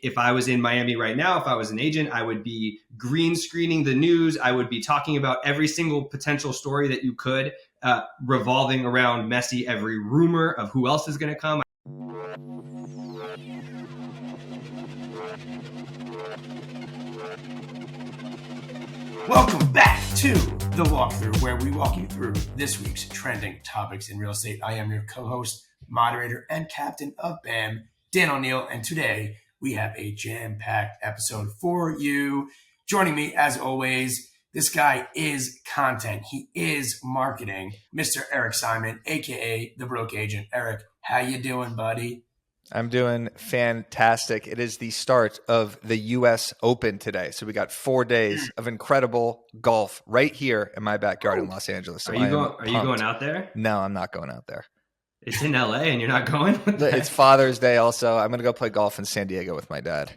If I was in Miami right now, if I was an agent, I would be green screening the news. I would be talking about every single potential story that you could, revolving around Messi, every rumor of who else is going to come. Welcome back to The Walkthrough, where we walk you through this week's trending topics in real estate. I am your co-host, moderator, and captain of BAM, Dan Oneil, and today we have a jam-packed episode for you. Joining me, as always, this guy is content. He is marketing, Mr. Eric Simon, a.k.a. The Broke Agent. Eric, how you doing, buddy? I'm doing fantastic. It is the start of the U.S. Open today. So we got 4 days of incredible golf right here in my backyard in Los Angeles. So Are you going out there? No, I'm not going out there. It's in LA and you're not going? It's Father's Day also. I'm going to go play golf in San Diego with my dad.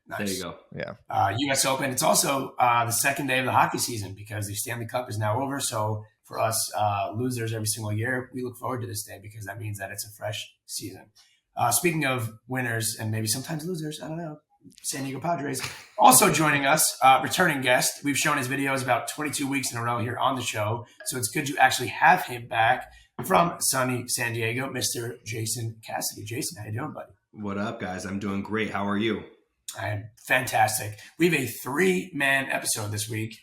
Nice. There you go. Yeah. U.S. Open. It's also the second day of the hockey season because the Stanley Cup is now over. So for us losers every single year, we look forward to this day because that means that it's a fresh season. Speaking of winners and maybe sometimes losers, I don't know, San Diego Padres. Also joining us, returning guest. We've shown his videos about 22 weeks in a row here on the show. So it's good to actually have him back from sunny San Diego, Mr. Jason Cassidy. Jason, how you doing, buddy? What up, guys? I'm doing great. How are you? I am fantastic. We have a 3-man episode this week.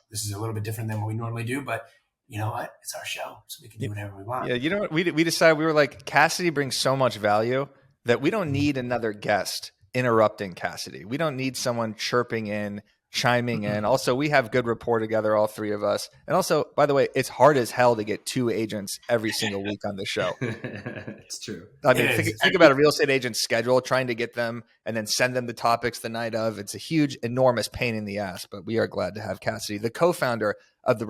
This is a little bit different than what we normally do, but you know what? It's our show, so we can do whatever we want. Yeah, you know what? We decided, we were like, Cassidy brings so much value that we don't need another guest interrupting Cassidy. We don't need someone chirping in, chiming in. Also, we have good rapport together, all three of us. And also, by the way, it's hard as hell to get 2 agents every single week on the show. It's true. I mean, think about a real estate agent's schedule, trying to get them and then send them the topics the night of. It's a huge, enormous pain in the ass, but we are glad to have Cassidy, the co-founder of the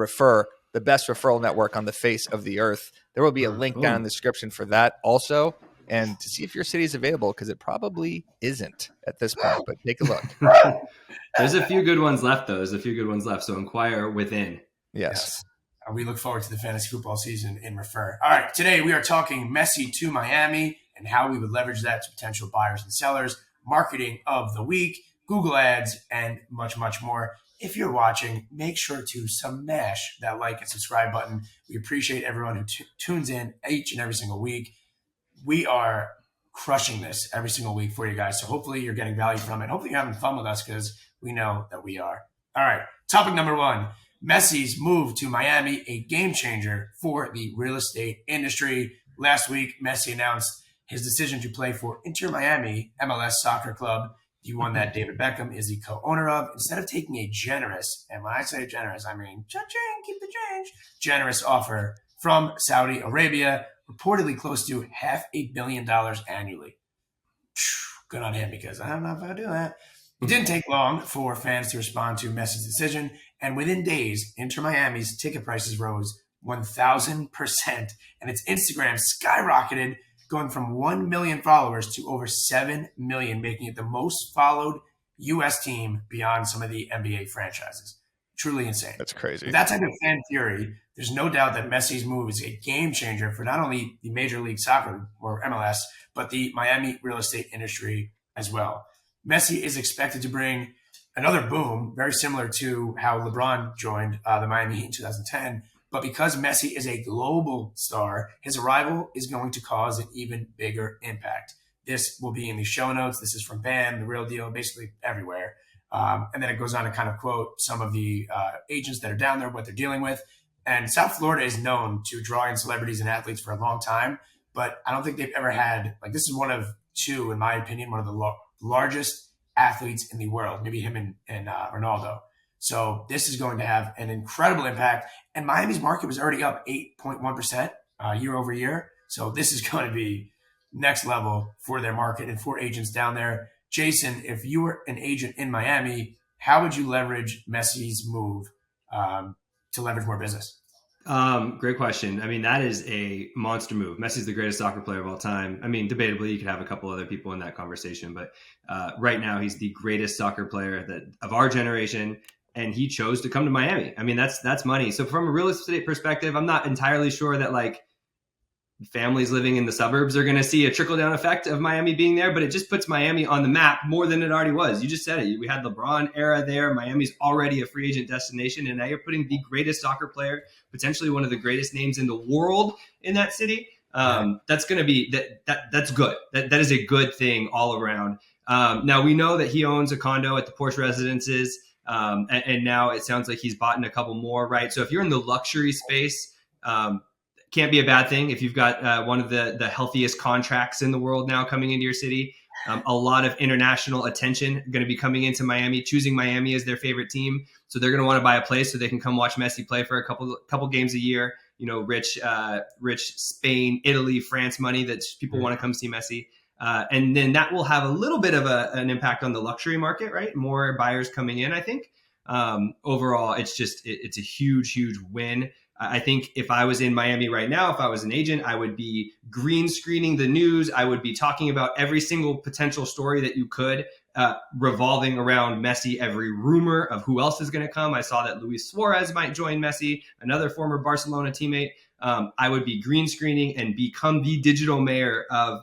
best referral network on the face of the earth. There will be a link down in the description for that also, and to see if your city is available, because it probably isn't at this point, but take a look. There's a few good ones left, though. There's a few good ones left, so inquire within. Yes. We look forward to the fantasy football season in Refer. All right, today we are talking Messi to Miami and how we would leverage that to potential buyers and sellers, marketing of the week, Google ads, and much, much more. If you're watching, make sure to smash that like and subscribe button. We appreciate everyone who tunes in each and every single week. We are crushing this every single week for you guys. So hopefully you're getting value from it. Hopefully you're having fun with us because we know that we are. All right. Topic number 1, Messi's move to Miami, a game changer for the real estate industry. Last week, Messi announced his decision to play for Inter Miami MLS Soccer Club, the one that David Beckham is the co-owner of. Instead of taking a generous, and when I say generous, I mean cha-ching, keep the change, generous offer from Saudi Arabia, reportedly close to $500 million annually. Good on him, because I don't know if I'll do that. It didn't take long for fans to respond to Messi's decision, and within days, Inter Miami's ticket prices rose 1,000%, and its Instagram skyrocketed, going from 1 million followers to over 7 million, making it the most followed U.S. team beyond some of the NBA franchises. Truly insane. That's crazy. With that type of fan theory, there's no doubt that Messi's move is a game changer for not only the Major League Soccer, or MLS, but the Miami real estate industry as well. Messi is expected to bring another boom, very similar to how LeBron joined the Miami Heat in 2010. But because Messi is a global star, his arrival is going to cause an even bigger impact. This will be in the show notes. This is from BAM, The Real Deal, basically everywhere. And then it goes on to kind of quote some of the agents that are down there, what they're dealing with. And South Florida is known to draw in celebrities and athletes for a long time, but I don't think they've ever had, like, this is one of 2, in my opinion, one of the largest athletes in the world, maybe him and Ronaldo. So this is going to have an incredible impact. And Miami's market was already up 8.1% year over year. So this is going to be next level for their market and for agents down there. Jason, if you were an agent in Miami, how would you leverage Messi's move to leverage more business? Great question. I mean, that is a monster move. Messi's the greatest soccer player of all time. I mean, debatably, you could have a couple other people in that conversation, but right now he's the greatest soccer player of our generation, and he chose to come to Miami. I mean, that's money. So from a real estate perspective, I'm not entirely sure that, like, families living in the suburbs are going to see a trickle-down effect of Miami being there, but it just puts Miami on the map more than it already was. You just said it. We had LeBron era there. Miami's already a free agent destination, and now you're putting the greatest soccer player, potentially one of the greatest names in the world, in that city. That's going to be that's good. That is a good thing all around. Now we know that he owns a condo at the Porsche Residences, and now it sounds like he's bought in a couple more, right? So if you're in the luxury space, can't be a bad thing if you've got one of the healthiest contracts in the world now coming into your city. A lot of international attention going to be coming into Miami, choosing Miami as their favorite team. So they're going to want to buy a place so they can come watch Messi play for a couple games a year. Rich Spain, Italy, France money that people want to come see Messi. And then that will have a little bit of an impact on the luxury market, right? More buyers coming in, I think. Overall, it's a huge, huge win. I think if I was in Miami right now, if I was an agent, I would be green screening the news. I would be talking about every single potential story that you could, revolving around Messi, every rumor of who else is going to come. I saw that Luis Suarez might join Messi, another former Barcelona teammate. I would be green screening and become the digital mayor of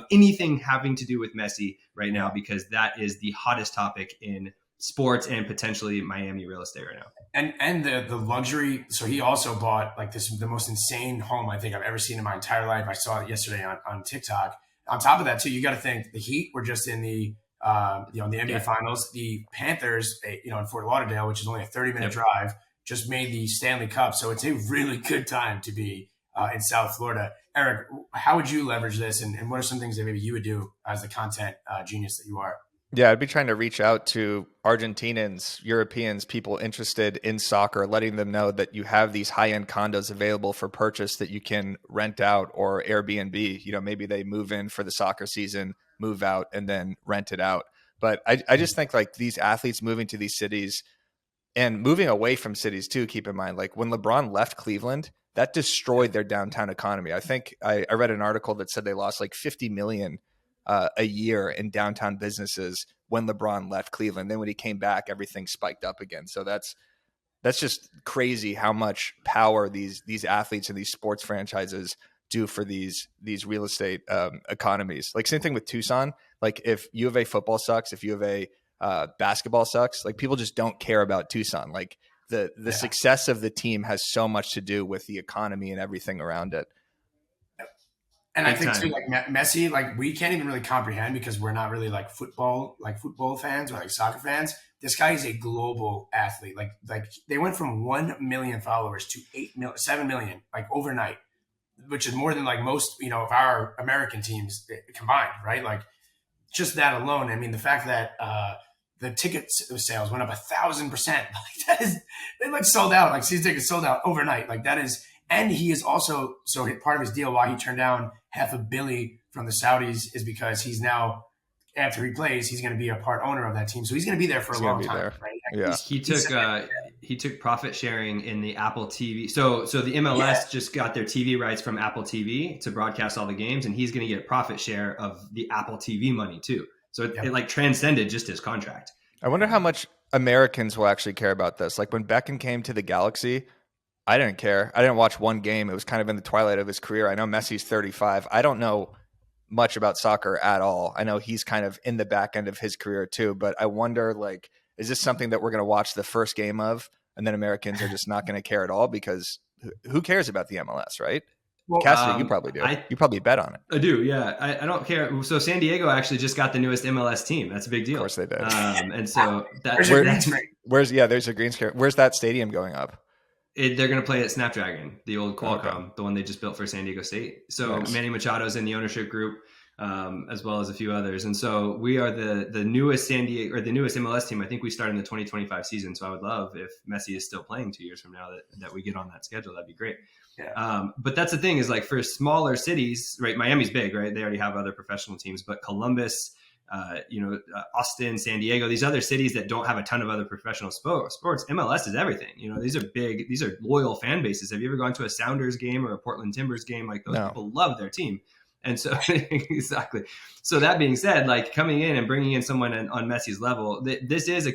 anything having to do with Messi right now, because that is the hottest topic in sports and potentially Miami real estate right now. And the luxury. So he also bought the most insane home I think I've ever seen in my entire life. I saw it yesterday on TikTok. On top of that too, you got to think the Heat were just in the NBA Finals. The Panthers, in Fort Lauderdale, which is only a 30-minute drive, just made the Stanley Cup. So it's a really good time to be in South Florida. Eric, how would you leverage this, and what are some things that maybe you would do as the content genius that you are? Yeah, I'd be trying to reach out to Argentinians, Europeans, people interested in soccer, letting them know that you have these high-end condos available for purchase that you can rent out or Airbnb. Maybe they move in for the soccer season, move out, and then rent it out. But I just think these athletes moving to these cities and moving away from cities too, keep in mind, when LeBron left Cleveland, that destroyed their downtown economy. I think I read an article that said they lost $50 million a year in downtown businesses when LeBron left Cleveland. Then when he came back, everything spiked up again. So that's just crazy how much power these athletes and these sports franchises do for these real estate economies. Same thing with Tucson. If U of A football sucks, if U of A basketball sucks, people just don't care about Tucson. The success of the team has so much to do with the economy and everything around it. And I think too, Messi, we can't even really comprehend because we're not really football fans or soccer fans. This guy is a global athlete. They went from 1 million followers to 7 million overnight, which is more than most of our American teams combined, right? Just that alone. I mean, the fact that the ticket sales went up 1,000%. They sold out. Season tickets sold out overnight. That is. And he is also, so part of his deal why he turned down $500 million from the Saudis is because he's now, after he plays, he's going to be a part owner of that team. So he's going to be there for a long time. Right? Yeah. He took profit sharing in the Apple TV. So the MLS just got their TV rights from Apple TV to broadcast all the games, and he's going to get a profit share of the Apple TV money too. So it transcended just his contract. I wonder how much Americans will actually care about this. When Beckham came to the Galaxy, I didn't care. I didn't watch one game. It was kind of in the twilight of his career. I know Messi's 35. I don't know much about soccer at all. I know he's kind of in the back end of his career too, but I wonder, is this something that we're going to watch the first game of, and then Americans are just not going to care at all? Because who cares about the MLS, right? Well, Cassidy, you probably do. You probably bet on it. I do, yeah. I don't care. So San Diego actually just got the newest MLS team. That's a big deal. Of course they did. And so there's a green screen. There's a green screen. Where's that stadium going up? They're going to play at Snapdragon, the old Qualcomm, the one they just built for San Diego State. So nice. Manny Machado's in the ownership group, as well as a few others. And so we are the newest San Diego, or the newest MLS team. I think we start in the 2025 season. So I would love if Messi is still playing 2 years from now that we get on that schedule. That'd be great. Yeah. But that's the thing is for smaller cities, right? Miami's big, right? They already have other professional teams, but Columbus, Austin, San Diego, these other cities that don't have a ton of other professional sports, MLS is everything. These are big, these are loyal fan bases. Have you ever gone to a Sounders game or a Portland Timbers game? Those people love their team. And so exactly. So that being said, coming in and bringing in someone on Messi's level, this is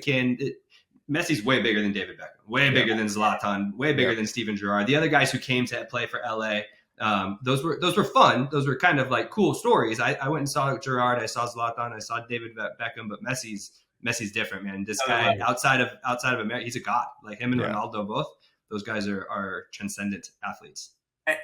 Messi's way bigger than David Beckham, way bigger than Zlatan, way bigger than Steven Gerrard. The other guys who came to play for LA, Those were fun. Those were kind of like cool stories. I went and saw Gerrard, I saw Zlatan, I saw David Beckham, but Messi's different, man. This guy outside of America, he's a god. Like him and Ronaldo both. Those guys are transcendent athletes.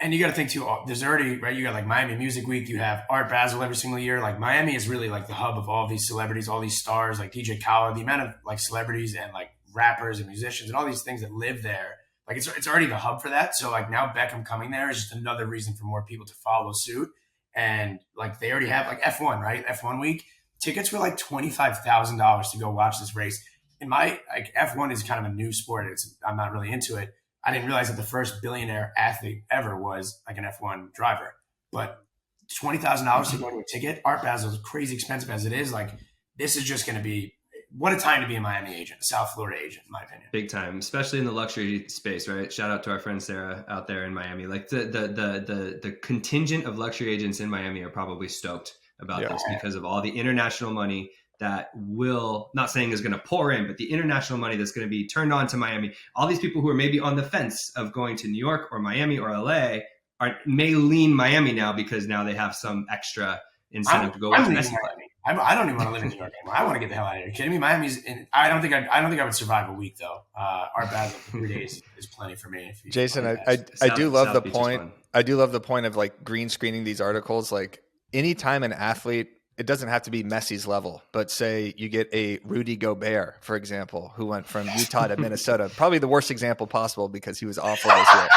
And you got to think too, there's already, right, you got like Miami Music Week, you have Art Basel every single year. Like Miami is really like the hub of all these celebrities, all these stars, like DJ Khaled, the amount of like celebrities and like rappers and musicians and all these things that live there. Like it's already the hub for that. So like now Beckham coming there is just another reason for more people to follow suit. And like they already have like F1, right? F1 week. Tickets were like $25,000 to go watch this race. In my like F1 is kind of a new sport. I'm not really into it. I didn't realize that the first billionaire athlete ever was like an F1 driver. But $20,000 to go to a ticket, Art Basel is crazy expensive as it is. Like this is just going to be what a time to be a Miami agent, a South Florida agent, in my opinion. Big time, especially in the luxury space, right? Shout out to our friend Sarah out there in Miami. Like the contingent of luxury agents in Miami are probably stoked about this because of all the international money that will, not saying is going to pour in, but the international money that's going to be turned on to Miami. All these people who are maybe on the fence of going to New York or Miami or LA may lean Miami now because now they have some extra incentive to go watch Messi play. I don't even want to live in New York anymore. I want to get the hell out of here. Are you kidding me? Miami's in, I don't think I would survive a week though. Art Basel for 3 days is plenty for me. Jason, I do love the point. I do love the point of like green screening these articles. Like anytime an athlete, it doesn't have to be Messi's level, but say you get a Rudy Gobert, for example, who went from Utah to Minnesota, probably the worst example possible because he was awful this year.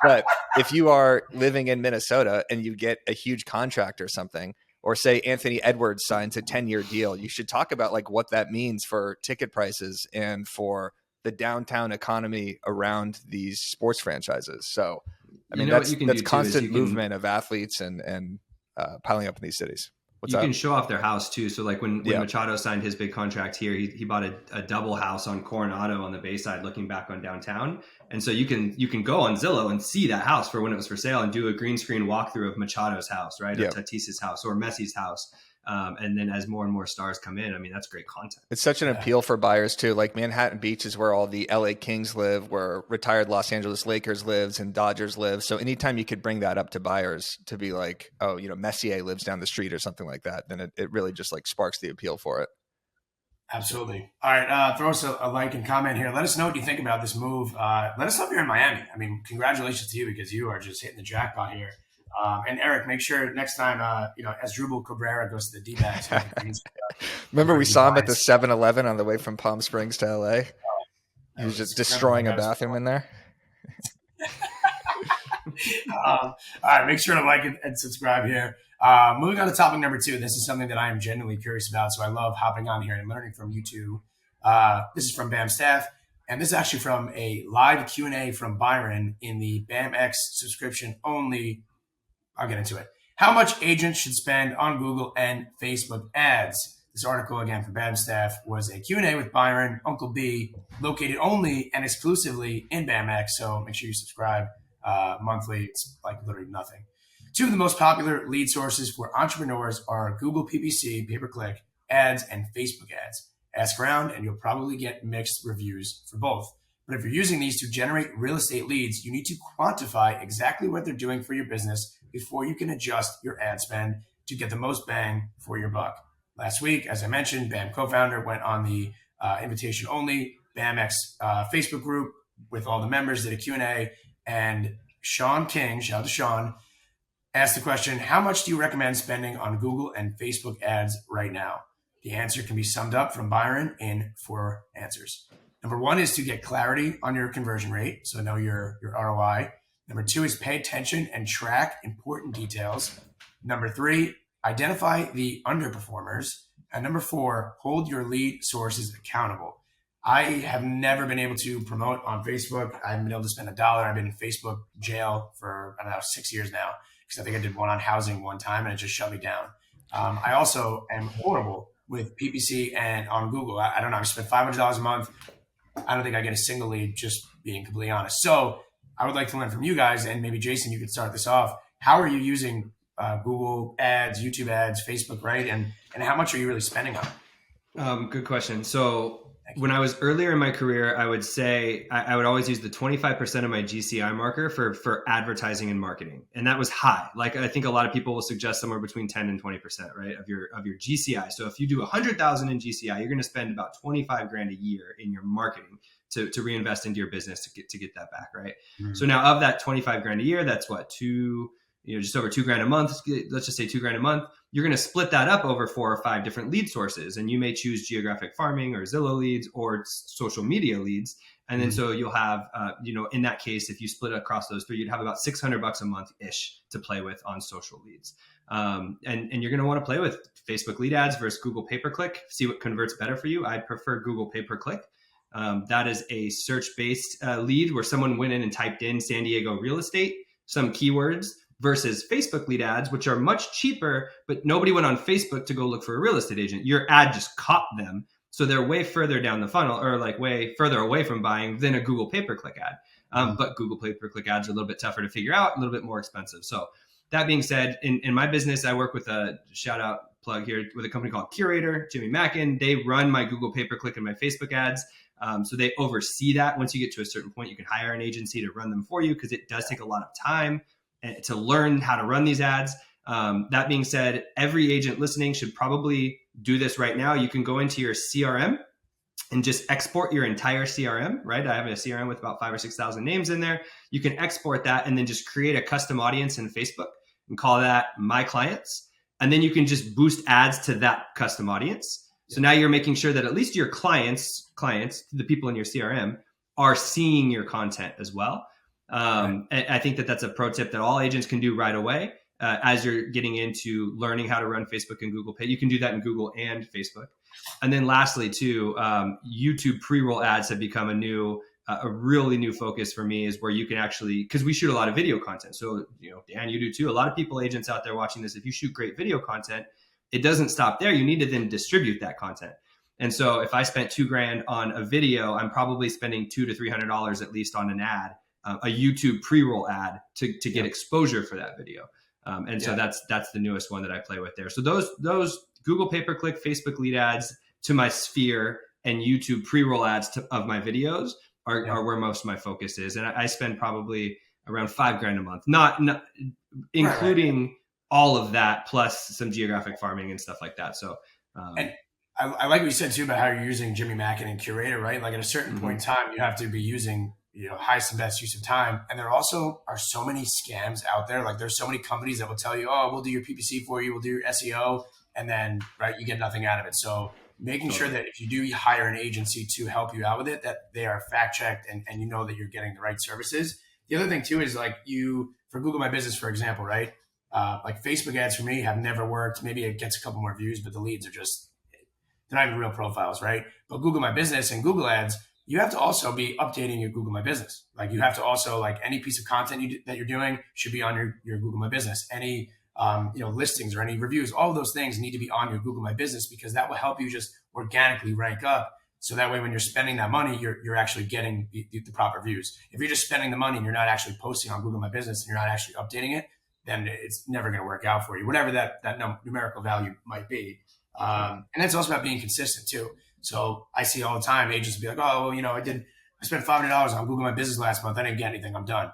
But if you are living in Minnesota and you get a huge contract or something, or say Anthony Edwards signs a 10-year deal, you should talk about like what that means for ticket prices and for the downtown economy around these sports franchises. So, I mean, that's constant movement of athletes and piling up in these cities. You can show off their house too. So like when Machado signed his big contract here, he bought a double house on Coronado on the Bayside looking back on downtown. And so you can go on Zillow and see that house for when it was for sale and do a green screen walkthrough of Machado's house, right? Or Tatis's house or Messi's house. And then as more and more stars come in, I mean, that's great content. It's such an appeal for buyers too. Like Manhattan Beach is where all the LA Kings live, where retired Los Angeles Lakers lives and Dodgers live. So anytime you could bring that up to buyers to be like, oh, you know, Messier lives down the street or something like that, then it really just like sparks the appeal for it. Absolutely. All right. Throw us a like and comment here. Let us know what you think about this move. Let us know if you're in Miami. I mean, congratulations to you because you are just hitting the jackpot here. And Eric, make sure next time, as Drupal Cabrera goes to the D-backs. Remember we saw him at the 7-Eleven on the way from Palm Springs to LA? He was just destroying a bathroom in there. All right, make sure to like and subscribe here. Moving on to topic number 2. This is something that I am genuinely curious about, so I love hopping on here and learning from you two. This is from BAM staff, and this is actually from a live Q&A from Byron in the BAMX subscription only. I'll get into it. How much agents should spend on Google and Facebook ads? This article, again, from BAM staff, was a Q&A with Byron, Uncle B, located only and exclusively in BAMX, so make sure you subscribe monthly. It's like literally nothing. 2 of the most popular lead sources for entrepreneurs are Google PPC, pay-per-click, ads, and Facebook ads. Ask around, and you'll probably get mixed reviews for both. But if you're using these to generate real estate leads, you need to quantify exactly what they're doing for your business before you can adjust your ad spend to get the most bang for your buck. Last week, as I mentioned, BAM co-founder went on the invitation-only BAMX Facebook group with all the members, did a Q&A, and Sean King, shout out to Sean, asked the question, how much do you recommend spending on Google and Facebook ads right now? The answer can be summed up from Byron in 4 answers. Number 1 is to get clarity on your conversion rate, so know your ROI. Number 2 is pay attention and track important details. Number 3, identify the underperformers. And number 4, hold your lead sources accountable. I have never been able to promote on Facebook. I haven't been able to spend $1. I've been in Facebook jail for, 6 years now, because I think I did one on housing one time and it just shut me down. I also am horrible with PPC and on Google. I don't know. I spent $500 a month. I don't think I get a single lead, just being completely honest. So I would like to learn from you guys, and maybe Jason, you could start this off. How are you using Google ads, YouTube ads, Facebook, right? And how much are you really spending on it? Good question. So When I was earlier in my career, I would say I would always use the 25% of my GCI marker for advertising and marketing. And that was high. Like I think a lot of people will suggest somewhere between 10 and 20%, right, of your GCI. So if you do 100,000 in GCI, you're going to spend about 25 grand a year in your marketing to reinvest into your business to get that back, right? Mm-hmm. So now of that 25 grand a year, that's what, just over $2 grand a month. Let's just say $2 grand a month. You're going to split that up over 4 or 5 different lead sources. And you may choose geographic farming or Zillow leads or social media leads. And then so you'll have, in that case, if you split across those 3, you'd have about $600 a month ish to play with on social leads. And you're going to want to play with Facebook lead ads versus Google pay-per-click, see what converts better for you. I prefer Google pay-per-click. That is a search-based lead where someone went in and typed in San Diego real estate, some keywords, versus Facebook lead ads, which are much cheaper, but nobody went on Facebook to go look for a real estate agent. Your ad just caught them. So they're way further down the funnel or like way further away from buying than a Google pay-per-click ad. But Google pay-per-click ads are a little bit tougher to figure out, a little bit more expensive. So that being said, in my business, I work with a shout out plug here with a company called Curator, Jimmy Mackin. They run my Google pay-per-click and my Facebook ads. So they oversee that. Once you get to a certain point, you can hire an agency to run them for you because it does take a lot of time to learn how to run these ads. That being said, every agent listening should probably do this right now. You can go into your CRM and just export your entire CRM, right? I have a CRM with about 5,000 or 6,000 names in there. You can export that and then just create a custom audience in Facebook and call that My Clients. And then you can just boost ads to that custom audience. So now you're making sure that at least your clients, the people in your CRM, are seeing your content as well. And I think that that's a pro tip that all agents can do right away as you're getting into learning how to run Facebook and Google Pay. You can do that in Google and Facebook. And then lastly, too, YouTube pre-roll ads have become a really new focus for me, is where you can actually, because we shoot a lot of video content. So, Dan, you do too. A lot of people, agents out there watching this, if you shoot great video content, it doesn't stop there. You need to then distribute that content. And so if I spent $2 grand on a video, I'm probably spending $200 to $300 at least on an ad. A YouTube pre-roll ad to get exposure for that video. So that's the newest one that I play with there. So those Google pay-per-click, Facebook lead ads to my sphere and YouTube pre-roll ads of my videos are where most of my focus is. And I spend probably around $5 grand a month, not including all of that plus some geographic farming and stuff like that. So, and I like what you said too about how you're using Jimmy Mackin and Curator, right? Like at a certain point in time, you have to be using highest and best use of time. And there also are so many scams out there. Like there's so many companies that will tell you, oh, we'll do your PPC for you. We'll do your SEO. And then, right, you get nothing out of it. So making sure that if you do hire an agency to help you out with it, that they are fact checked and you know that you're getting the right services. The other thing too is like for Google My Business, for example, right? Like Facebook ads for me have never worked. Maybe it gets a couple more views, but the leads are they're not even real profiles, right? But Google My Business and Google ads, you have to also be updating your Google My Business. Like you have to also, like any piece of content that you're doing should be on your Google My Business. Any listings or any reviews, all of those things need to be on your Google My Business, because that will help you just organically rank up. So that way, when you're spending that money, you're actually getting the proper views. If you're just spending the money and you're not actually posting on Google My Business and you're not actually updating it, then it's never going to work out for you, whatever that numerical value might be. And it's also about being consistent too. So I see all the time agents be like, oh, well, I spent $500 on Google My Business last month. I didn't get anything. I'm done.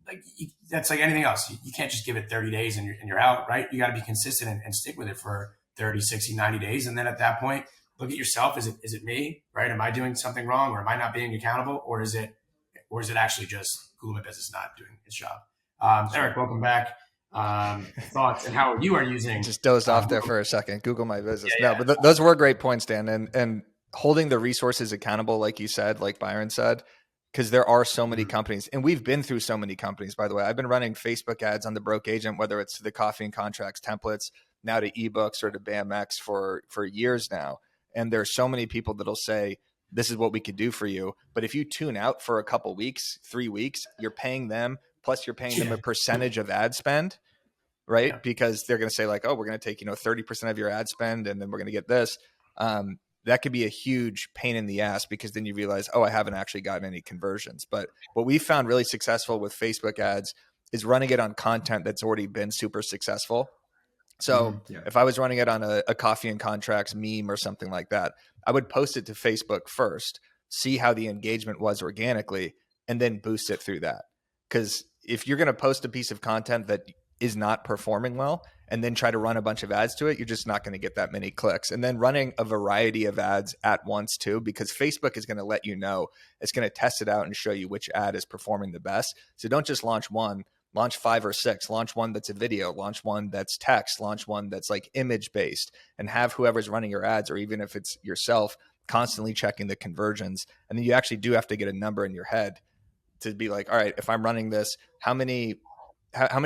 Like that's like anything else. You can't just give it 30 days and you're out, right? You got to be consistent and stick with it for 30, 60, 90 days. And then at that point, look at yourself. Is it me, right? Am I doing something wrong, or am I not being accountable, or is it actually just Google My Business not doing its job? Eric, welcome back. Thoughts and how you are using. Just dozed off there for a second. Google My Business. No, but those were great points, Dan. And holding the resources accountable, like you said, like Byron said, because there are so many companies, and we've been through so many companies, by the way. I've been running Facebook ads on the Broke Agent, whether it's the coffee and contracts templates, now to ebooks or to BAMX for years now. And there's so many people that'll say, this is what we could do for you. But if you tune out for a couple weeks, 3 weeks, you're paying them, plus you're paying them a percentage of ad spend, right? Yeah. Because they're going to say like, oh, we're going to take, 30% of your ad spend, and then we're going to get this. That could be a huge pain in the ass, because then you realize, oh, I haven't actually gotten any conversions. But what we found really successful with Facebook ads is running it on content that's already been super successful. So Yeah. if I was running it on a coffee and contracts meme or something like that, I would post it to Facebook first, see how the engagement was organically, and then boost it through that. Because if you're going to post a piece of content that is not performing well and then try to run a bunch of ads to it, you're just not going to get that many clicks. And then running a variety of ads at once too, because Facebook is going to let you know, it's going to test it out and show you which ad is performing the best. So don't just launch one, launch 5 or 6, launch one that's a video, launch one that's text, launch one that's like image based, and have whoever's running your ads, or even if it's yourself, constantly checking the conversions. And then you actually do have to get a number in your head to be like, all right, if I'm running this, how many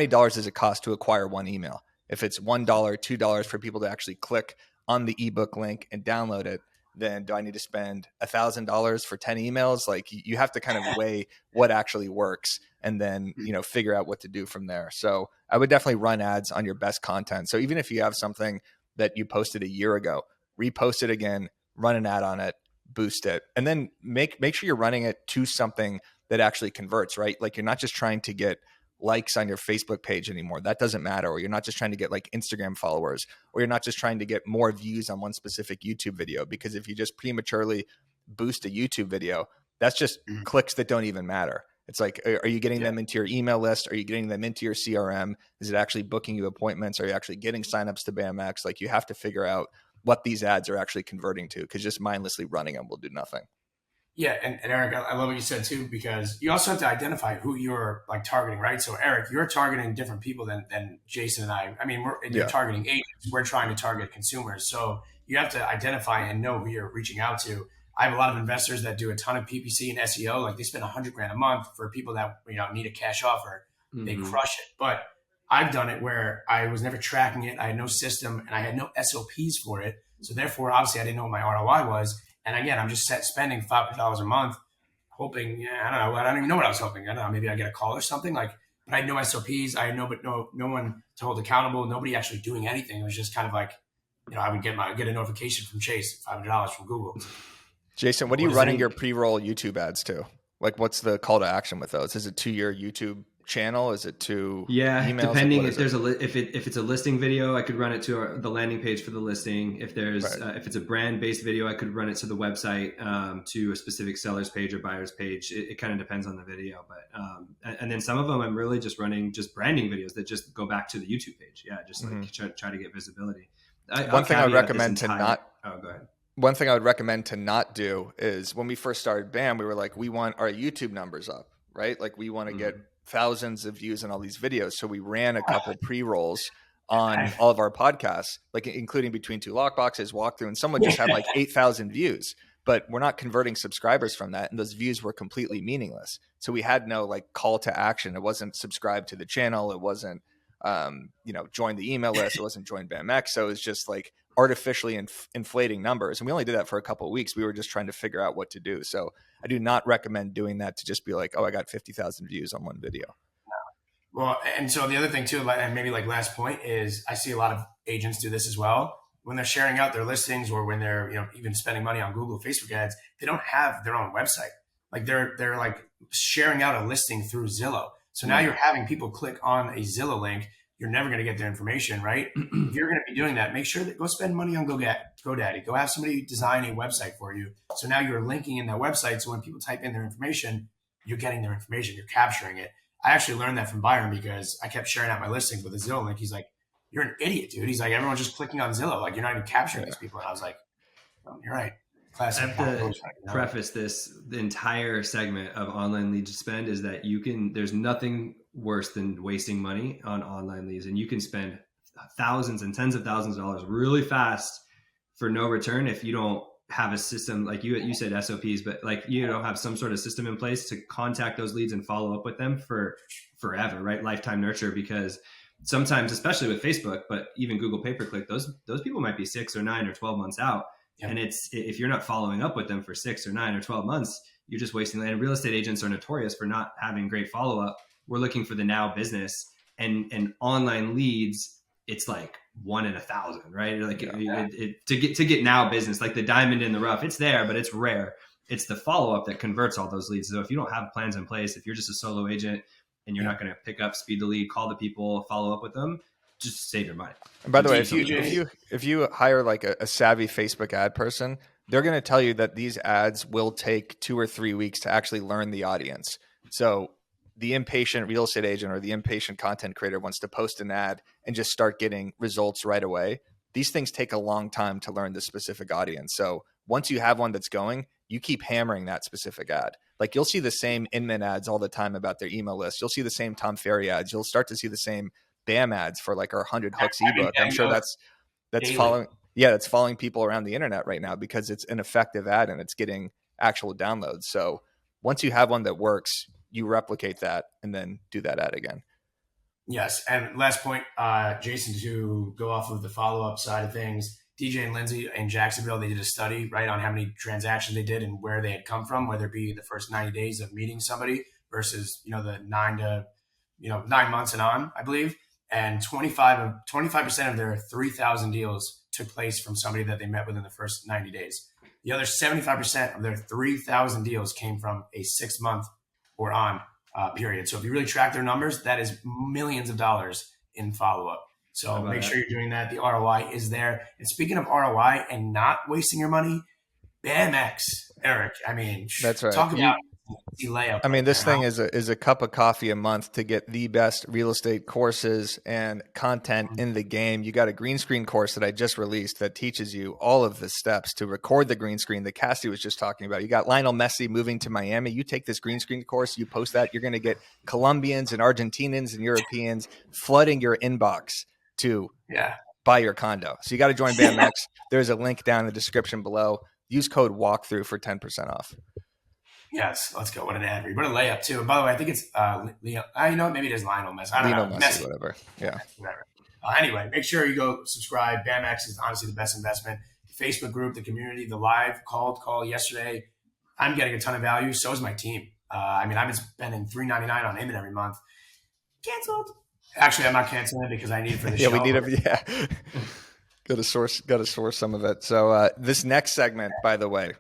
dollars does it cost to acquire one email? If it's $1, $2 for people to actually click on the ebook link and download it, then do I need to spend $1,000 for 10 emails? Like, you have to kind of weigh what actually works and then, figure out what to do from there. So I would definitely run ads on your best content. So even if you have something that you posted a year ago, repost it again, run an ad on it, boost it, and then make sure you're running it to something that actually converts, right? Like, you're not just trying to get likes on your Facebook page anymore. That doesn't matter. Or you're not just trying to get like Instagram followers, or you're not just trying to get more views on one specific YouTube video. Because if you just prematurely boost a YouTube video, that's just clicks that don't even matter. It's like, are you getting them into your email list? Are you getting them into your CRM? Is it actually booking you appointments? Are you actually getting signups to BAMX? Like, you have to figure out what these ads are actually converting to, because just mindlessly running them will do nothing. Yeah, and Eric, I love what you said too, because you also have to identify who you're like targeting, right? So Eric, you're targeting different people than Jason and I. I mean, you're targeting agents. We're trying to target consumers. So you have to identify and know who you're reaching out to. I have a lot of investors that do a ton of PPC and SEO. Like, they spend $100,000 a month for people that need a cash offer. They crush it. But I've done it where I was never tracking it. I had no system and I had no SOPs for it. So therefore, obviously, I didn't know what my ROI was. And again, I'm just spending $500 a month, hoping. I don't know. I don't even know what I was hoping. I don't know. Maybe I get a call or something. But I had no SOPs. I had no one to hold accountable. Nobody actually doing anything. It was just kind of like, I would get a notification from Chase, $500 from Google. Jason, what are you running your pre-roll YouTube ads to? Like, what's the call to action with those? Is it to your YouTube channel? Is it to emails? Depending if there's if it's a listing video, I could run it to the landing page for the listing. If there's if it's a brand based video, I could run it to the website, to a specific seller's page or buyer's page. It kind of depends on the video, but and then some of them I'm really just running branding videos that just go back to the YouTube page. Yeah, just like try to get visibility. One thing I would recommend to not. Oh, go ahead. One thing I would recommend to not do is, when we first started BAM, we were like, we want our YouTube numbers up, right? Like, we want to get thousands of views on all these videos. So we ran a couple pre-rolls on all of our podcasts, like including Between Two Lockboxes, Walkthrough, and someone just had like 8,000 views, but we're not converting subscribers from that. And those views were completely meaningless. So we had no like call to action. It wasn't subscribe to the channel. It wasn't, join the email list. It wasn't join BAMX. So it was just like artificially inflating numbers. And we only did that for a couple of weeks. We were just trying to figure out what to do. So I do not recommend doing that to just be like, oh, I got 50,000 views on one video. Well, and so the other thing too, and maybe like last point, is I see a lot of agents do this as well. When they're sharing out their listings, or when they're, even spending money on Google, Facebook ads, they don't have their own website. Like, they're like sharing out a listing through Zillow. So now you're having people click on a Zillow link. You're never going to get their information, right? If you're going to be doing that, make sure that go spend money on GoDaddy. Go have somebody design a website for you. So now you're linking in that website. So when people type in their information, you're getting their information. You're capturing it. I actually learned that from Byron, because I kept sharing out my listings with a Zillow link. He's like, "You're an idiot, dude." He's like, "Everyone's just clicking on Zillow. Like, you're not even capturing these people." And I was like, "Oh, you're right." Classic. I have to preface this: the entire segment of online lead spend is that there's nothing worse than wasting money on online leads, and you can spend thousands and tens of thousands of dollars really fast for no return if you don't have a system. Like you said SOPs, but like, you don't have some sort of system in place to contact those leads and follow up with them for forever, right? Lifetime nurture. Because sometimes, especially with Facebook, but even Google pay-per-click, those people might be 6 or 9 or 12 months out. Yep. And if you're not following up with them for 6 or 9 or 12 months, you're just wasting land. Real estate agents are notorious for not having great follow-up. We're looking for the now business, and online leads, it's like 1 in 1,000, right? Like to get now business, like the diamond in the rough, it's there, but it's rare. It's the follow-up that converts all those leads. So if you don't have plans in place, if you're just a solo agent and you're not going to pick up, speed the lead, call the people, follow up with them, just save your money. And by the way, Indeed, if you hire like a savvy Facebook ad person, they're going to tell you that these ads will take 2 or 3 weeks to actually learn the audience. So the impatient real estate agent or the impatient content creator wants to post an ad and just start getting results right away. These things take a long time to learn the specific audience. So once you have one that's going, you keep hammering that specific ad. Like you'll see the same Inman ads all the time about their email list. You'll see the same Tom Ferry ads. You'll start to see the same BAM ads for like our 100 hooks ebook. I'm sure that's daily. following. Yeah, that's following people around the internet right now because it's an effective ad and it's getting actual downloads. So once you have one that works, you replicate that and then do that ad again. Yes. And last point, Jason, to go off of the follow-up side of things, DJ and Lindsay in Jacksonville, they did a study, right, on how many transactions they did and where they had come from, whether it be the first 90 days of meeting somebody versus, the 9 months and on, I believe. And 25% of their 3,000 deals took place from somebody that they met within the first 90 days. The other 75% of their 3,000 deals came from a 6-month or on period. So if you really track their numbers, that is millions of dollars in follow-up. So make sure you're doing that. The ROI is there. And speaking of ROI and not wasting your money, BAMX, Eric. I mean, that's right. Talk about layup. I mean, this thing is a cup of coffee a month to get the best real estate courses and content in the game. You got a green screen course that I just released that teaches you all of the steps to record the green screen that Cassie was just talking about. You got Lionel Messi moving to Miami. You take this green screen course, you post that, you're going to get Colombians and Argentinians and Europeans flooding your inbox to buy your condo. So you got to join BAMX. There's a link down in the description below. Use code WALKTHROUGH for 10% off. Yes, let's go. What an ad read. What a layup, too. And by the way, I think it's maybe it is Lionel Messi. I don't know. Messi, whatever. Yeah. Whatever. Anyway, make sure you go subscribe. BAMX is honestly the best investment. The Facebook group, the community, the live call yesterday. I'm getting a ton of value. So is my team. I've been spending $3.99 on Inman every month. Canceled. Actually, I'm not canceling it because I need it for the show. We need it. Yeah. Got to source some of it. So this next segment, by the way,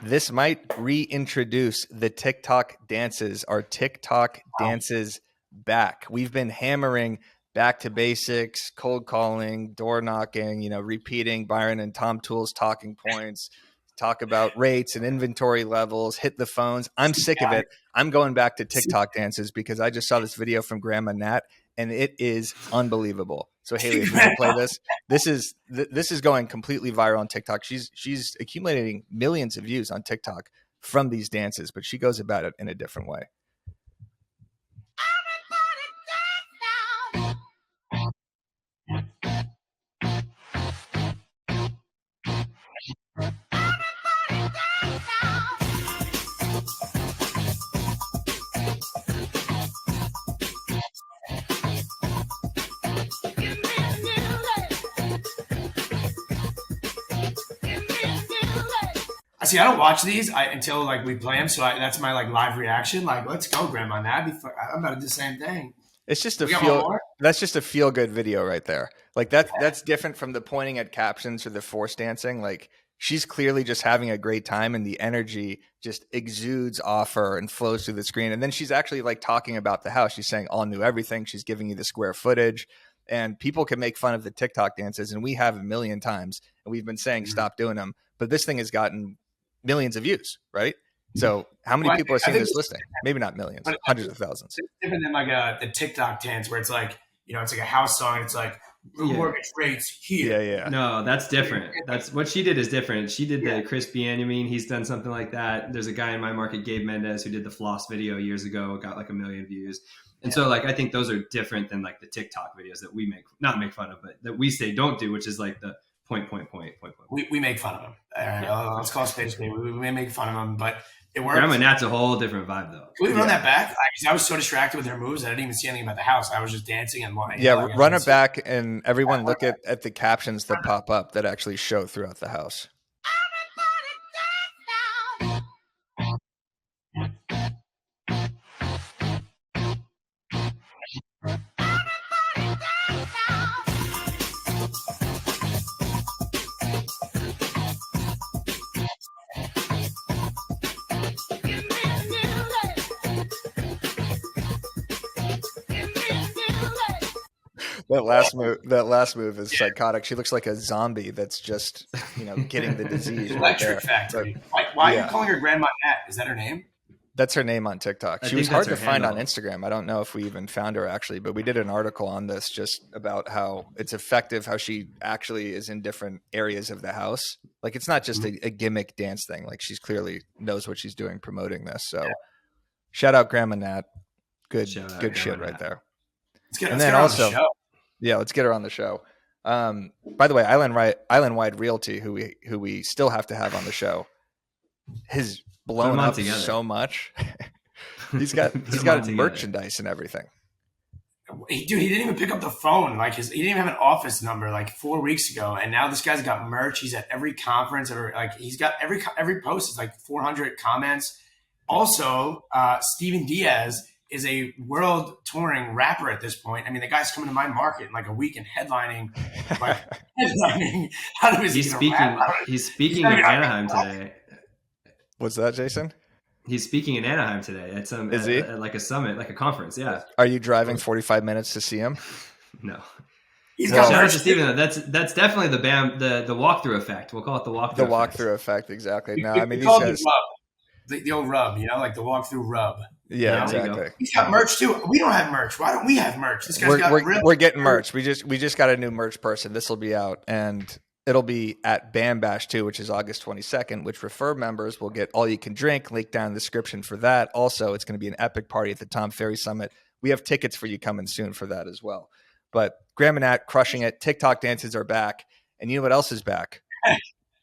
this might reintroduce the TikTok dances. Our TikTok dances back. We've been hammering back to basics, cold calling, door knocking, repeating Byron and Tom Toole's talking points, talk about rates and inventory levels, hit the phones. I'm sick of it. I'm going back to TikTok dances because I just saw this video from Grandma Nat and it is unbelievable. So Haley, if you can play this, this is going completely viral on TikTok. She's accumulating millions of views on TikTok from these dances, but she goes about it in a different way. See, I don't watch these until we play them, so that's my live reaction. Let's go, Grandma. I'm about to do the same thing. It's just that's just a feel good video right there. That's different from the pointing at captions or the force dancing. She's clearly just having a great time, and the energy just exudes off her and flows through the screen. And then she's actually talking about the house. She's saying all new everything. She's giving you the square footage. And people can make fun of the TikTok dances, and we have a million times, and we've been saying stop doing them. But this thing has gotten millions of views, right? So how many people are seeing this listing? Maybe not millions, hundreds of thousands. It's different than the TikTok dance where it's it's a house song. It's mortgage rates here. Yeah. No, that's different. That's what she did is different. She did the Chris Bieniemy. He's done something like that. There's a guy in my market, Gabe Mendez, who did the floss video years ago, got 1 million views. And so I think those are different than the TikTok videos that we not make fun of, but that we say don't do, which is the point. We make fun of them. Let's call it space. We may make fun of them, but it works. Grandma Nat's a whole different vibe, though. Can we run that back? I was so distracted with her moves, I didn't even see anything about the house. I was just dancing and wanting. Run it back, and everyone look at the captions that pop up that actually show throughout the house. That last move is psychotic. She looks like a zombie that's just, getting the disease. Electric right Factory. But, Why are you calling her Grandma Nat? Is that her name? That's her name on TikTok. I She was think hard that's to her find on handle. Instagram. I don't know if we even found her actually, but we did an article on this just about how it's effective, how she actually is in different areas of the house. Like it's not just a gimmick dance thing. Like she's clearly knows what she's doing promoting this. So shout out Grandma Nat. Good shit right there. Let's get her on the show. Yeah, let's get her on the show. By the way, Island Wide Realty, who we still have to have on the show, has blown up so much. he's got merchandise and everything. Dude, he didn't even pick up the phone. Like he didn't even have an office number like 4 weeks ago, and now this guy's got merch. He's at every conference. He's got every post is like 400 comments. Also, Steven Diaz is a world touring rapper at this point. I mean, the guy's coming to my market in like a week and headlining. How do he's speaking in Anaheim today. What's that, Jason? He's speaking in Anaheim today at like a summit, like a conference. Yeah. Are you driving 45 minutes to see him? No. Shout out to Steven. That's definitely the walkthrough effect. We'll call it the walkthrough. The walkthrough effect, exactly. No, I mean these guys. The old rub, like the walkthrough rub. Yeah, exactly. He's got merch too. We don't have merch. Why don't we have merch? This guy's we're getting merch. We just got a new merch person. This will be out, and it'll be at Bam Bash 2, which is August 22nd, which Refer members will get all you can drink. Link down in the description for that. Also, it's going to be an epic party at the Tom Ferry Summit. We have tickets for you coming soon for that as well. But Graham and Nat crushing it. TikTok dances are back, and you know what else is back?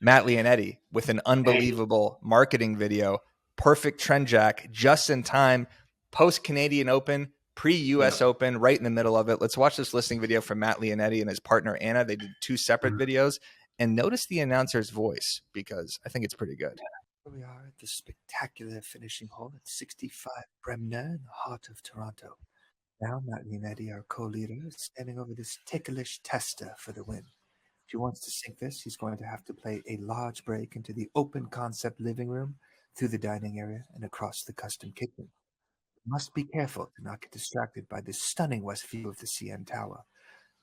Matt Lionetti with an unbelievable marketing video. Perfect trend jack, just in time, post Canadian Open, pre US Open, right in the middle of it. Let's watch this listing video from Matt Lionetti and his partner Anna. They did 2 separate videos, and notice the announcer's voice because I think it's pretty good. Here we are at the spectacular finishing hole at 65 Bremner in the heart of Toronto. Now Matt Lionetti, our co-leader, is standing over this ticklish tester for the win. If he wants to sink this, he's going to have to play a large break into the open concept living room, through the dining area, and across the custom kitchen. You must be careful to not get distracted by this stunning west view of the CN Tower.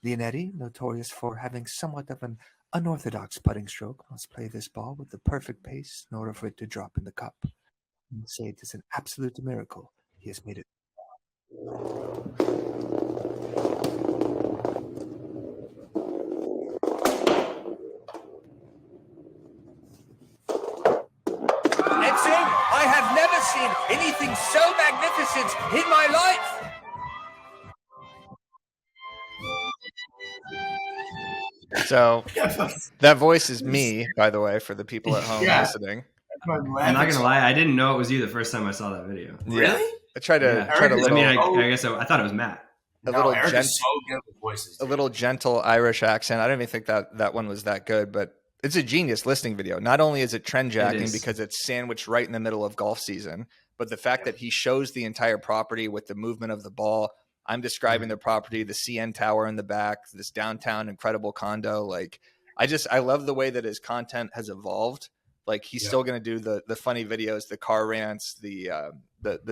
Lionetti, notorious for having somewhat of an unorthodox putting stroke, must play this ball with the perfect pace in order for it to drop in the cup. I must say it is an absolute miracle he has made it. I have never seen anything so magnificent in my life. So that voice is me, by the way, for the people at home listening. I'm not gonna lie, I didn't know it was you the first time I saw that video. Really? I tried to. I guess I thought it was Matt. A little gentle Irish accent. I don't even think that one was that good, but it's a genius listing video. Not only is it trend jacking because it's sandwiched right in the middle of golf season, but the fact that he shows the entire property with the movement of the ball. I'm describing the property, the CN Tower in the back, this downtown incredible condo. Like, I love the way that his content has evolved. Like, he's still going to do the funny videos, the car rants, the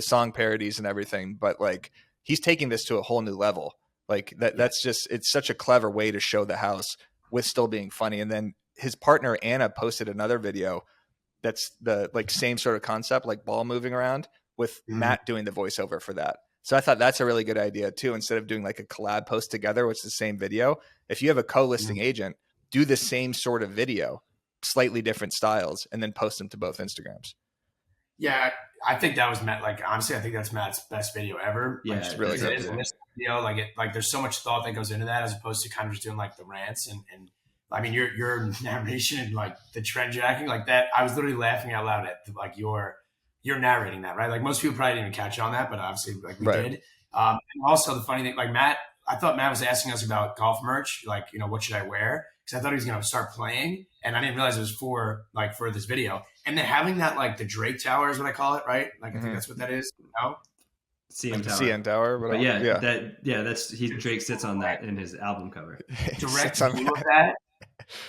song parodies and everything. But like, he's taking this to a whole new level. Like that's just, it's such a clever way to show the house with still being funny. And then his partner Anna posted another video that's the like same sort of concept, like ball moving around with Matt doing the voiceover for that. So I thought that's a really good idea too. Instead of doing like a collab post together, which is the same video, if you have a co-listing agent, do the same sort of video, slightly different styles, and then post them to both Instagrams. Yeah, I think that was Matt. Like, honestly, I think that's Matt's best video ever. Yeah, like, it's really good. Video, like there's so much thought that goes into that as opposed to kind of just doing like the rants and I mean your narration and like the trend jacking like that. I was literally laughing out loud at like you're narrating that, right? Like most people probably didn't even catch on that, but obviously like we did. And also the funny thing, like I thought Matt was asking us about golf merch, like, you know, what should I wear? Because I thought he was going to start playing, and I didn't realize it was for this video. And then having that, like the Drake Tower is what I call it, right? Like I think that's what that is. You know? CN Tower. But that's Drake sits on that in his album cover. Direct view of that.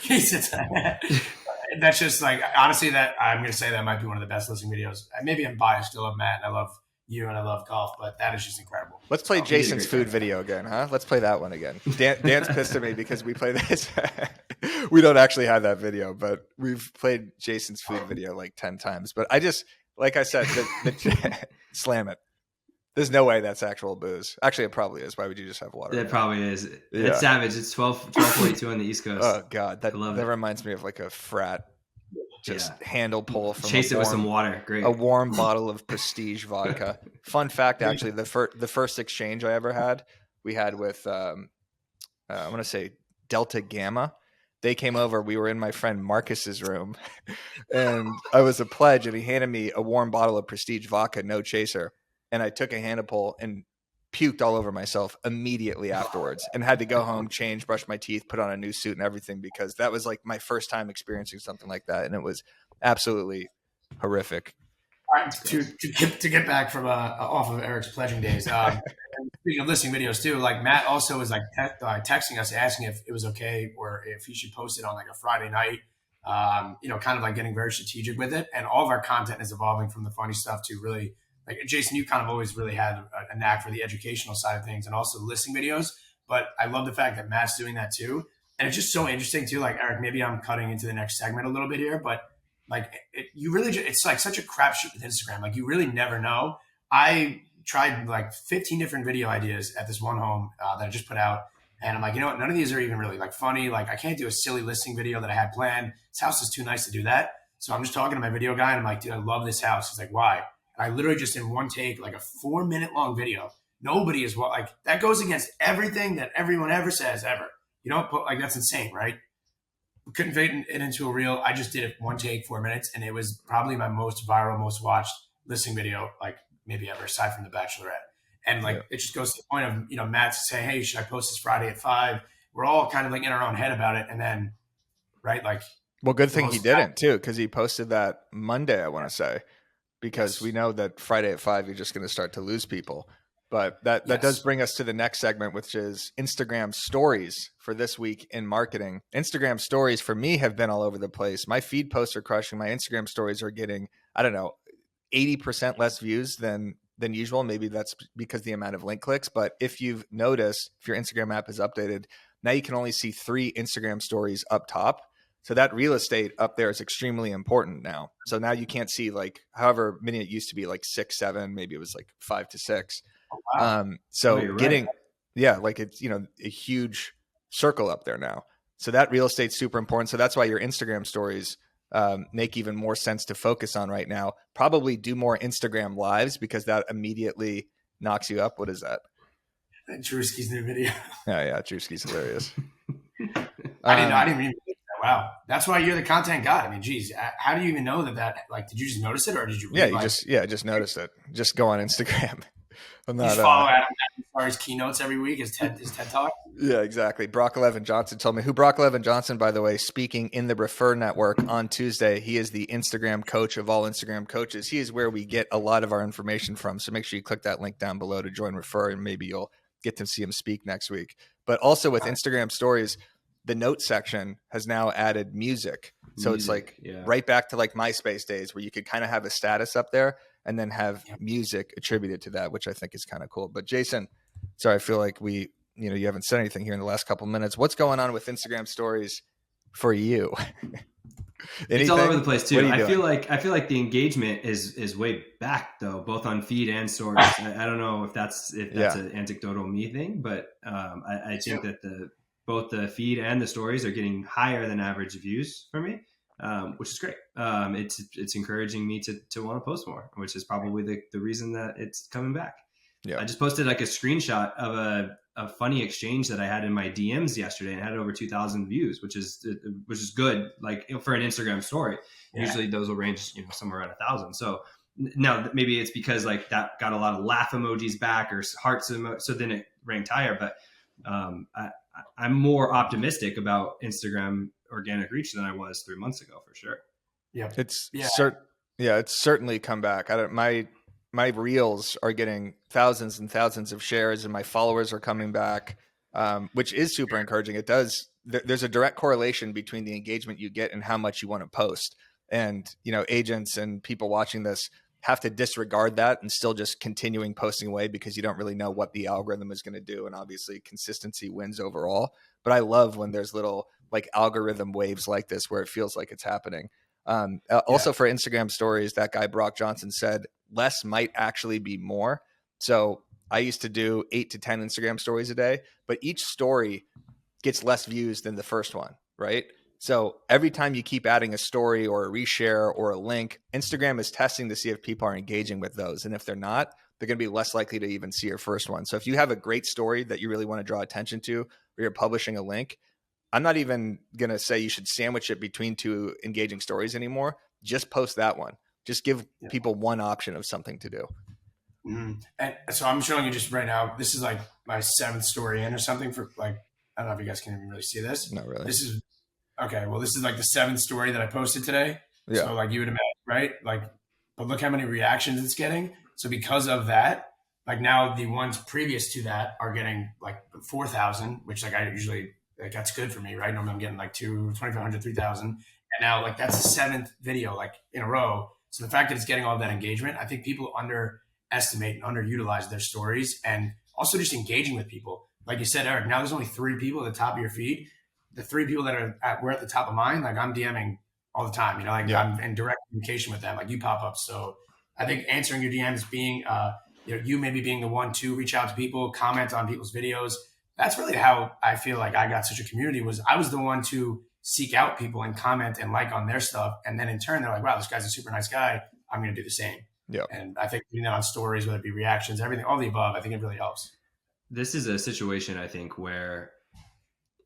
He sits on that. That's just like, honestly, that I'm going to say that might be one of the best listening videos. Maybe I'm biased. I love Matt and I love you and I love golf, but that is just incredible. Let's play Oh, he did a Jason's great food job. video again, huh? Let's play that one again. Dan's pissed at me because we play this. We don't actually have that video, but we've played Jason's food video like 10 times. But I just, like I said, slam it. There's no way that's actual booze. Actually, it probably is. Why would you just have water? It probably is. Yeah. It's savage. It's 12:42 on the East Coast. Oh God, that love it. reminds me of like a frat handle pull from Chase it with some water. Great. a warm bottle of Prestige vodka. Fun fact, actually, the first exchange I ever had, we had with I want to say Delta Gamma. They came over. We were in my friend Marcus's room, and I was a pledge, and he handed me a warm bottle of Prestige vodka, no chaser, and I took a handle pull and puked all over myself immediately afterwards, and had to go home, change, brush my teeth, put on a new suit and everything, because that was like my first time experiencing something like that, and it was absolutely horrific. All right, to get back from off of Eric's pledging days. Speaking of listening videos too, like Matt also was like texting us asking if it was okay or if he should post it on like a Friday night. Kind of like getting very strategic with it, and all of our content is evolving from the funny stuff to really like Jason. You kind of always really had a knack for the educational side of things and also listening videos. But I love the fact that Matt's doing that too, and it's just so interesting too. Like Eric, maybe I'm cutting into the next segment a little bit here, but like it's like such a crapshoot with Instagram. Like you really never know. I tried like 15 different video ideas at this one home that I just put out. And I'm like, you know what? None of these are even really like funny. Like I can't do a silly listing video that I had planned. This house is too nice to do that. So I'm just talking to my video guy and I'm like, dude, I love this house. He's like, why? And I literally just in one take, like a 4-minute long video. Nobody is like, that goes against everything that everyone ever says ever. You don't put like, that's insane, right? We couldn't fit it into a reel. I just did it one take, 4 minutes. And it was probably my most viral, most watched listing video, like maybe ever, aside from The Bachelorette. And like, It just goes to the point of, Matt saying, hey, should I post this Friday at 5? We're all kind of like in our own head about it. And then, right, like. Well, good thing he didn't too, because he posted that Monday, I want to say, because we know that Friday at 5, you're just going to start to lose people. But that does bring us to the next segment, which is Instagram stories for this week in marketing. Instagram stories for me have been all over the place. My feed posts are crushing. My Instagram stories are getting, 80% less views than usual. Maybe that's because the amount of link clicks. But if you've noticed, if your Instagram app is updated, now you can only see 3 Instagram stories up top. So that real estate up there is extremely important now. So now you can't see like however many it used to be, like 6, 7, maybe it was like 5 to 6. Wow. Getting, like it's, a huge circle up there now. So that real estate's super important. So that's why your Instagram stories make even more sense to focus on right now. Probably do more Instagram lives because that immediately knocks you up. What is that? Drewski's new video. Yeah. Drewski's hilarious. I didn't even think that. Wow. That's why you're the content guy. I mean, geez, how do you even know that like, did you just notice it or did you just noticed it. Just go on Instagram. I'm not, you follow Adam Starr's keynotes every week, his TED Talk. Yeah, exactly. Brock Levin Johnson told me Brock Levin Johnson, by the way, speaking in the Refer Network on Tuesday. He is the Instagram coach of all Instagram coaches. He is where we get a lot of our information from. So make sure you click that link down below to join Refer, and maybe you'll get to see him speak next week. But also with Instagram stories, the note section has now added music. So it's like right back to like MySpace days where you could kind of have a status up there and then have music attributed to that, which I think is kind of cool. But Jason, sorry, I feel like you haven't said anything here in the last couple of minutes. What's going on with Instagram stories for you? It's all over the place too. I feel like the engagement is way back though, both on feed and stories. I don't know if that's an anecdotal me thing, but I think that both the feed and the stories are getting higher than average views for me. Which is great. It's encouraging me to want to post more, which is probably the reason that it's coming back. Yeah. I just posted like a screenshot of a funny exchange that I had in my DMs yesterday and had over 2,000 views, which is good. Like for an Instagram story, usually those will range, somewhere around 1,000. So now maybe it's because like that got a lot of laugh emojis back or hearts. So then it ranked higher, but I'm more optimistic about Instagram organic reach than I was 3 months ago for sure. Yeah, it's certainly come back. My reels are getting thousands and thousands of shares, and my followers are coming back, which is super encouraging. It does. There's a direct correlation between the engagement you get and how much you want to post. And agents and people watching this have to disregard that and still just continuing posting away because you don't really know what the algorithm is going to do. And obviously consistency wins overall. But I love when there's little like algorithm waves like this where it feels like it's happening. Also for Instagram stories, that guy Brock Johnson said less might actually be more. So I used to do 8 to 10 Instagram stories a day, but each story gets less views than the first one, right? So every time you keep adding a story or a reshare or a link, Instagram is testing to see if people are engaging with those. And if they're not, they're going to be less likely to even see your first one. So if you have a great story that you really want to draw attention to, or you're publishing a link, I'm not even going to say you should sandwich it between 2 engaging stories anymore. Just post that one. Just give people one option of something to do. Mm-hmm. And so I'm showing you just right now, this is like my 7th story in or something for like, I don't know if you guys can even really see this. Not really. This is okay. Well, this is like the 7th story that I posted today. Yeah. So like you would imagine, right? Like, but look how many reactions it's getting. So because of that, like now the ones previous to that are getting like 4,000, which like I usually, like that's good for me, right? Normally I'm getting like 2,500, 3,000. And now like that's the 7th video like in a row. So the fact that it's getting all that engagement, I think people underestimate and underutilize their stories and also just engaging with people. Like you said, Eric, now there's only 3 people at the top of your feed. The 3 people that were at the top of mine, like I'm DMing all the time, you know, like I'm in direct communication with them, like you pop up. So I think answering your DMs, being, you maybe being the one to reach out to people, comment on people's videos. That's really how I feel like I got such a community. Was I was the one to seek out people and comment and like on their stuff. And then in turn, they're like, wow, this guy's a super nice guy. I'm going to do the same. Yeah. And I think doing that on stories, whether it be reactions, everything, all the above, I think it really helps. This is a situation, I think, where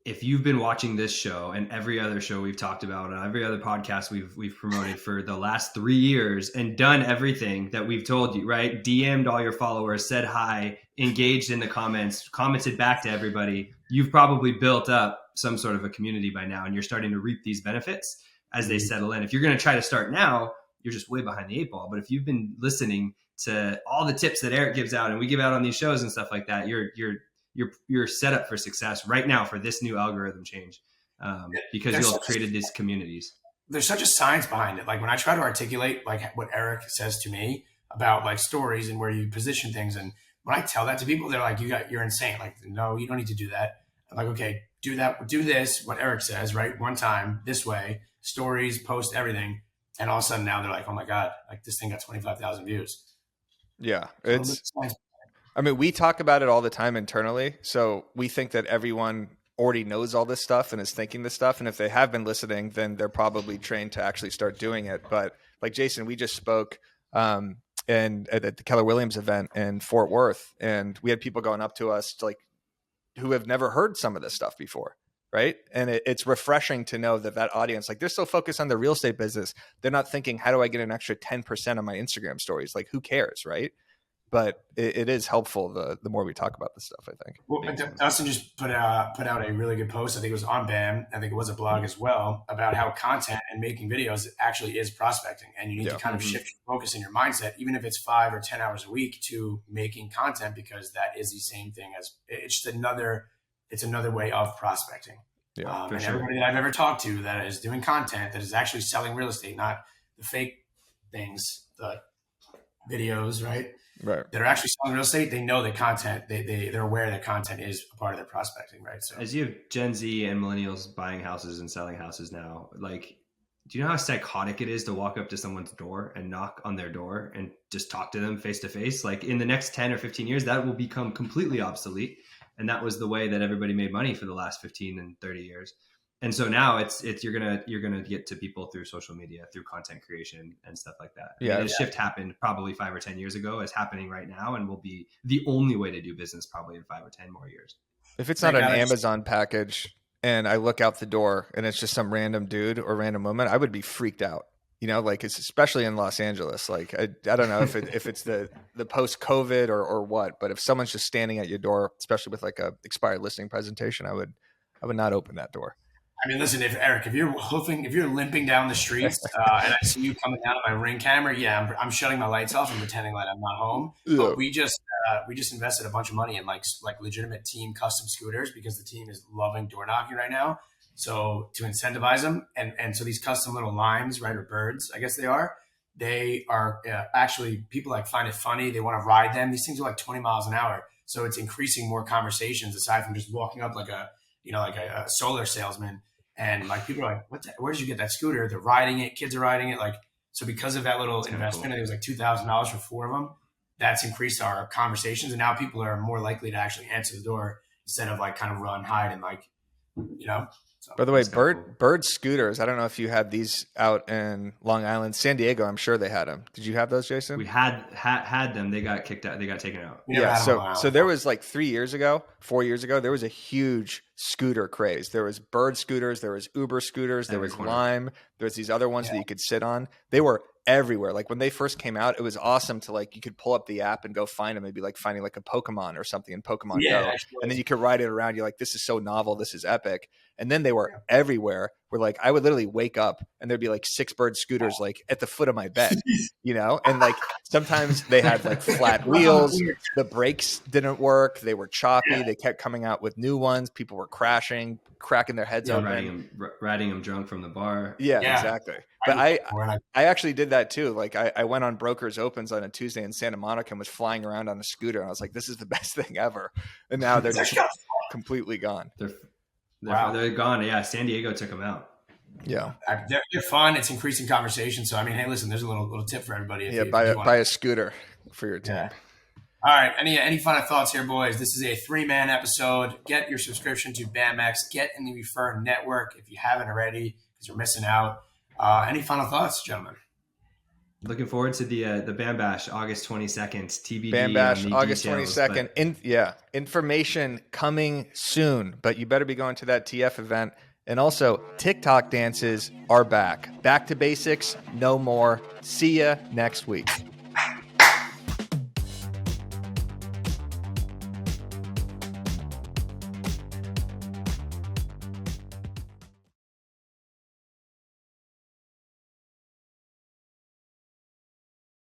if you've been watching this show and every other show we've talked about and every other podcast we've promoted for the last 3 years and done everything that we've told you, right? DM'd all your followers, said hi, engaged in the comments, commented back to everybody, you've probably built up some sort of a community by now and you're starting to reap these benefits as they settle in. If you're going to try to start now, you're just way behind the 8 ball. But if you've been listening to all the tips that Eric gives out and we give out on these shows and stuff like that, you're set up for success right now for this new algorithm change because you'll have created these communities. There's such a science behind it. Like when I try to articulate like what Eric says to me about like stories and where you position things, and when I tell that to people, they're like, you're insane. Like, no, you don't need to do that. I'm like, okay, do that, do this, what Eric says, right? One time, this way, stories, post, everything. And all of a sudden now they're like, oh my God, like this thing got 25,000 views. Yeah. I mean, we talk about it all the time internally. So we think that everyone already knows all this stuff and is thinking this stuff. And if they have been listening, then they're probably trained to actually start doing it. But like Jason, we just spoke and at the Keller Williams event in Fort Worth, and we had people going up to us like who have never heard some of this stuff before. Right. And it's refreshing to know that audience, like they're so focused on their real estate business. They're not thinking, how do I get an extra 10% on my Instagram stories? Like, who cares? Right. But it is helpful the more we talk about this stuff, I think. Well, Dustin just put out a really good post. I think it was on BAM. I think it was a blog as well about how content and making videos actually is prospecting. And you need to kind of shift your focus in your mindset, even if it's 5 or 10 hours a week, to making content, because that is the same thing as it's another way of prospecting. Yeah, and sure. Everybody that I've ever talked to that is doing content, that is actually selling real estate, not the fake things, the videos, right? Right. That are actually selling real estate, they know that content, they're aware that content is a part of their prospecting, right? So as you have Gen Z and millennials buying houses and selling houses now, like, do you know how psychotic it is to walk up to someone's door and knock on their door and just talk to them face to face? Like in the next 10 or 15 years, that will become completely obsolete. And that was the way that everybody made money for the last 15 and 30 years. And so now it's you're gonna get to people through social media, through content creation and stuff like that. This shift happened probably 5 or 10 years ago. It's happening right now, and will be the only way to do business probably in 5 or 10 more years. If it's not an Amazon package and I look out the door and it's just some random dude or random woman, I would be freaked out. You know, like it's especially in Los Angeles. Like I don't know if it's the post COVID or what, but if someone's just standing at your door, especially with like a expired listing presentation, I would not open that door. I mean, listen, if you're limping down the streets and I see you coming down on my Ring camera, I'm shutting my lights off and pretending like I'm not home. Yeah. But we just invested a bunch of money in like legitimate team custom scooters, because the team is loving door knocking right now. So to incentivize them, and so these custom little limes, right, or birds, I guess they are, they are actually, people like find it funny. They want to ride them. These things are like 20 miles an hour. So it's increasing more conversations aside from just walking up like a solar salesman. And like people are like, where did you get that scooter? They're riding it. Kids are riding it. Like, so because of that little investment, it was like $2,000 for 4 of them. That's increased our conversations. And now people are more likely to actually answer the door instead of like kind of run, hide, and like, So, by the way, Bird scooters. I don't know if you had these out in Long Island, San Diego. I'm sure they had them. Did you have those, Jason? We had them. They got kicked out. They got taken out. Yeah. So there was like 4 years ago, there was a huge scooter craze. There was Bird scooters. There was Uber scooters. There was Lime. There was these other ones that you could sit on. They were everywhere. Like when they first came out, it was awesome to like, you could pull up the app and go find them. It'd be like finding like a Pokemon or something in Pokemon Go. And then you could ride it around. You're like, this is so novel. This is epic. And then they were everywhere. Where like, I would literally wake up and there'd be like 6 Bird scooters, like at the foot of my bed, and like sometimes they had like flat wheels. The brakes didn't work. They were choppy. They kept coming out with new ones. People were crashing, cracking their heads open. Riding them drunk from the bar. Yeah, exactly. But I actually did that too. Like I went on Brokers Opens on a Tuesday in Santa Monica and was flying around on a scooter. And I was like, this is the best thing ever. And now they're just completely gone. They're gone. Yeah, San Diego took them out. Yeah, they're fun. It's increasing conversation. So I mean, hey, listen, there's a little tip for everybody. Buy a scooter for your team. Yeah. All right. Any final thoughts here, boys? This is a 3-man episode. Get your subscription to BAMX. Get in the Refer Network if you haven't already, because you're missing out. Any final thoughts, gentlemen? Looking forward to the Bam Bash, August 22nd. TBD. Bam Bash, August details, 22nd. Information coming soon, but you better be going to that TF event. And also, TikTok dances are back. Back to basics, no more. See ya next week.